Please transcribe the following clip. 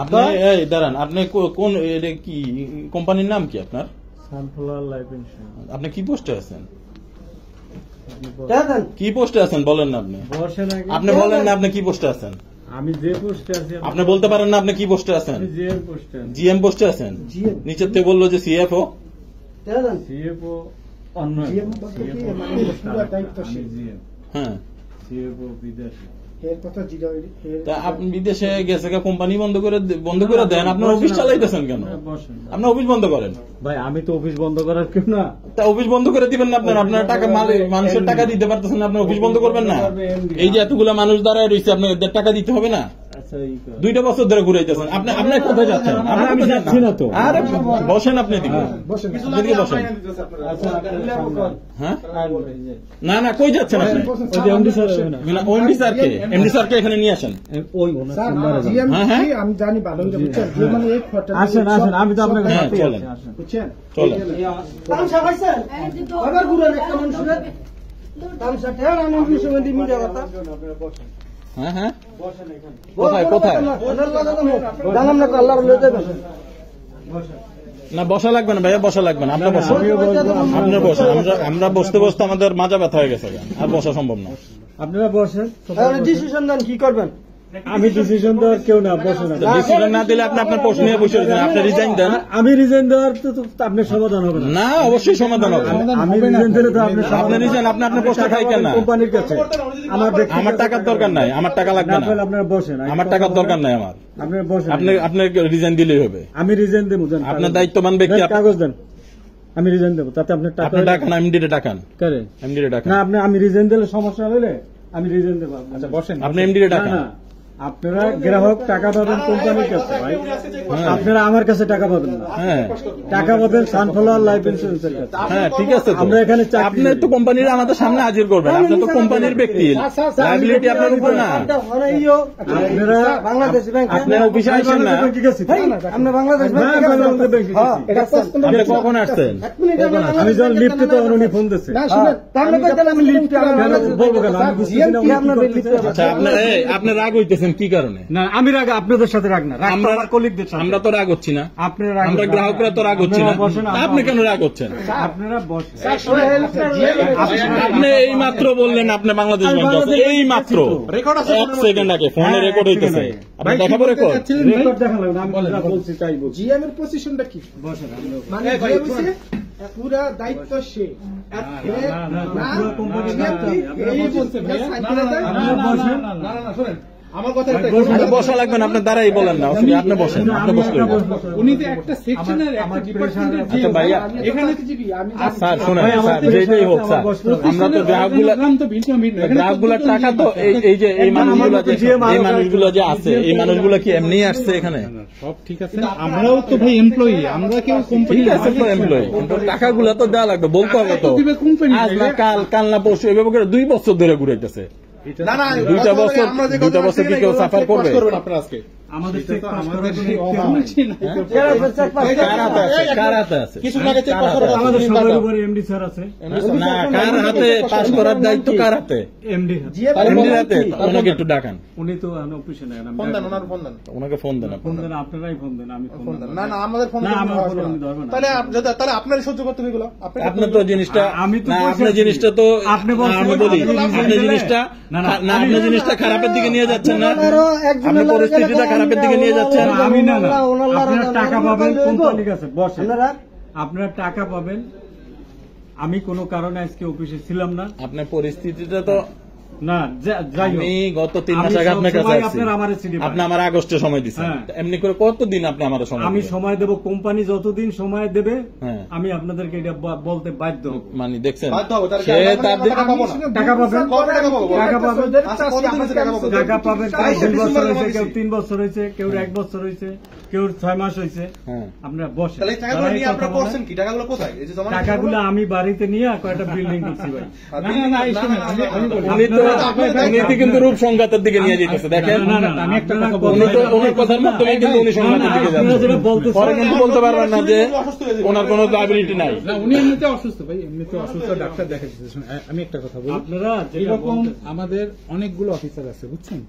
আপনি এই দাঁড়ান, আপনি কোন কি কোম্পানির নাম কি আপনার? Sunflower life insurance. আপনি কি পোস্টে আছেন? কি পোস্টে আছেন বলেন না আপনি? আপনি বলেন না আপনি কি পোস্টে আছেন? আমি যে পোস্টে আছি। আপনি বলতে পারেন না আপনি কি পোস্টে আছেন? জিএম পোস্টে আছি। জিএম পোস্টে আছেন? নিচের থেকে বললো যে সিএফও। সিএফও অন্য জিএম বলতে কি মানে পুরো দায়িত্বশীল। জিএম। হ্যাঁ, সিএফও বিদেশে। এর কথা জিরো তা আপনি বিদেশে গেছে কোম্পানি বন্ধ করে দেন, আপনার অফিস চালাইতেছেন কেন? আপনার অফিস বন্ধ করেন। ভাই আমি তো অফিস বন্ধ করার কেউ না। তা অফিস বন্ধ করে দিবেন না আপনার টাকা মানুষের টাকা দিতে পারতেছেন না, আপনার অফিস বন্ধ করবেন না? এই যে এতগুলো মানুষ দাঁড়ায় রয়েছে, আপনার টাকা দিতে হবে না? 2টা বছর ধরে ঘুরাইতেছেন আপনি। আপনার কোথায় যাচ্ছেন? আমি যাচ্ছি না তো। আরে বসেন, আপনি দিবেন বসেন। হ্যাঁ, না না, কই যাচ্ছেন আপনি? এমডি স্যারকে এখানে নিয়ে আসেন। আমি জানি ভালো বুঝছেন। মানে এক ফটো আসেন আসেন, আমি তো আপনাকে চলেন বুঝছেন। চলেন। তামসা খাইছেন? আবার ঘুরেন একটা মানুষের তামসা ঠের আনন্দ সঙ্গে মিলে কথা। হ্যাঁ হ্যাঁ, কোথায় কোথায়? জানাম না আল্লাহর লয়ে যাবেন। না বসা লাগবে না ভাইয়া, বসা লাগবে না, আপনার বসেন, আপনার বসেন। আমরা বসতে বসতে আমাদের মাজা ব্যথা হয়ে গেছে, আর বসা সম্ভব না। আপনারা বসেন। ডিসিশন দেন কি করবেন। আমি ডিসিশন দেওয়ার কেউ না, বসে না। ডিসিশন না দিলে আপনি আপনার প্রশ্ন নিয়ে বসে রয়েছেন, আপনি রিজাইন দেন। আমি রিজাইন দেওয়ার তো আপনার সমাধান হবে না, অবশ্যই সমাধান হবে। আমি রিজাইন দিলে তো আপনি রিজাইন, আপনি আপনার প্রশ্ন খাইকেন না কোম্পানির কাছে। আমার টাকার দরকার নাই, আমার টাকা লাগবে না। আপনারা বসেন, আমার টাকার দরকার নাই আমার। আপনারা বসেন, আপনি রিজাইন দিলেই হবে। আমি রিজাইন দেবো। আপনার দায়িত্ববান ব্যক্তি, কাগজ দেন, আমি রিজাইন দেবো। তাতে আপনার টাকা টাকান, এমডি রে টাকান, এমডি রে টাকান। না আমি রিজাইন দিলে সমস্যা হলে আমি রিজাইন দেবো। আচ্ছা বসেন, আপনি এমডি রে টাকান। আপনারা গ্রাহক টাকা পাবেন কোম্পানির কাছে ভাই, আপনারা আমার কাছে টাকা পাবেন না। হ্যাঁ, টাকা পাবেন সানফ্লাওয়ার লাইফ ইন্স্যুরেন্সের কাছে। হ্যাঁ ঠিক আছে, আমরা এখানে আপনি তো কোম্পানির আমাদের সামনে হাজির করবেন। আপনি তো কোম্পানির ব্যক্তি, লায়াবিলিটি আপনার উপর না। আপনারা বাংলাদেশ ব্যাংক আপনার অফিসে আসেন না? আপনি বাংলাদেশ ব্যাংক আপনি কখন আসছেন? আমি যখন লিফটে তো উনি ফোন দিচ্ছে। আমি লিফটে বলবো কেন? আমি বুঝছি না। আচ্ছা, আপনার রাগ হইতেছেন কি কারণে? না আমি রাগ আপনাদের সাথে রাগ না, আমার কলিগদের সাথে। আমরা তো রাগ হচ্ছি না, আপনারা আমরা গ্রাহকরা তো রাগ হচ্ছি না। আপনি কেন রাগ হচ্ছেন? আপনারা বসেন। আপনি এই মাত্র বললেন আপনি বাংলাদেশ ব্যাংক আছে, এই মাত্র 1 সেকেন্ড আগে ফোনে রেকর্ড হইতেছে। আপনি দেখাবো রেকর্ড? রেকর্ড দেখালাম না, আমি যা বলছি তাই বলছি। জিএম এর পজিশনটা কি? বসেন। মানে পুরা দায়িত্ব সে পুরো কোম্পানি এই বলছে ভাইয়া বসেন। আমার কথা বসা লাগবে না, আপনার দ্বারাই বলেন না, আপনি বসেন, আপনি বসতে উনি যে একটা সেকশনের একটা ডিপার্টমেন্টের আচ্ছা ভাইয়া, এখানে তো জিবি আমি স্যার শুনেন, স্যার যেটাই হোক স্যার, আমরা তো গ্রাহকগুলোর টাকা তো এই যে এই মানুষগুলো যে আছে, এই মানুষগুলো কি এমনি আসছে এখানে? সব ঠিক আছে, আমরাও তো ভাই এমপ্লয়ি, আমরা কেউ কোম্পানি ঠিক আছে তো এমপ্লয়ি, কিন্তু টাকাগুলো তো দেওয়া লাগবে, বলতে হবে তো। আজ না কাল না পরশু এভাবে করে 2 বছর ধরে ঘুরাইতেছে। 2টা বছর কি কেউ সাফার করবে? আপনার আজকে আমাদের এমডি স্যার আছে না, কার হাতে পাস করার দায়িত্ব? কার হাতে? এমডি হাতে। ওনাকে একটু ডাকান। উনি তো অফিসে নেন, ওনাকে ফোন দেন। আপনারাই ফোন দেন, আমি ফোন দেন না, আমাদের ফোন তাহলে আপনার সহ্য করতে হবে এগুলো। আপনার তো জিনিসটা, আমি তো আপনার জিনিসটা তো আমি বলি, আপনার জিনিসটা না, আপনার জিনিসটা খারাপের দিকে নিয়ে যাচ্ছেন না, আপনার পরিস্থিতিটা খারাপের দিকে নিয়ে যাচ্ছেন। আমি না, আপনারা টাকা পাবেন কোম্পানির কাছে, বসেন। আপনারা টাকা পাবেন। আমি কোনো কারণে আজকে অফিসে ছিলাম না। আপনার পরিস্থিতিটা তো না, আমি গত 3 মাস আগে আপনার কাছে আসছি, আপনি আমার আগস্টে সময় দিচ্ছেন। এমনি করে কতদিন আপনি আমার সময়? আমি সময় দেব, কোম্পানি যতদিন সময় দেবে আমি আপনাদেরকে এটা বলতে বাধ্য। মানে দেখছেন, সে তার টাকা পাবেন, টাকা পাবেন, টাকা পাবেন। 2 বছর হয়েছে, কেউ 3 বছর হয়েছে, কেউ 1 বছর হয়েছে, কেউ 6 মাস হয়েছে। আপনারা বসেন। টাকাগুলো আমি বাড়িতে নিয়ে কয়েকটা বিল্ডিং করছি ভাই। উনি কিন্তু রূপ সংঘাতের দিকে নিয়ে যেতেছে, দেখেন। আমি একটা ওনার কথার মাধ্যমে কিন্তু উনি সংঘাতের দিকে যাচ্ছেন। পরে কিন্তু বলতে পারবেন না যে ওনার কোনো লায়াবিলিটি নাই। উনি এমনিতে অসুস্থ ভাই, এমনিতে অসুস্থ, ডাক্তার দেখাচ্ছি। আমি একটা কথা বলি, আপনারা যেরকম আমাদের অনেকগুলো অফিসার আছে বুঝছেন।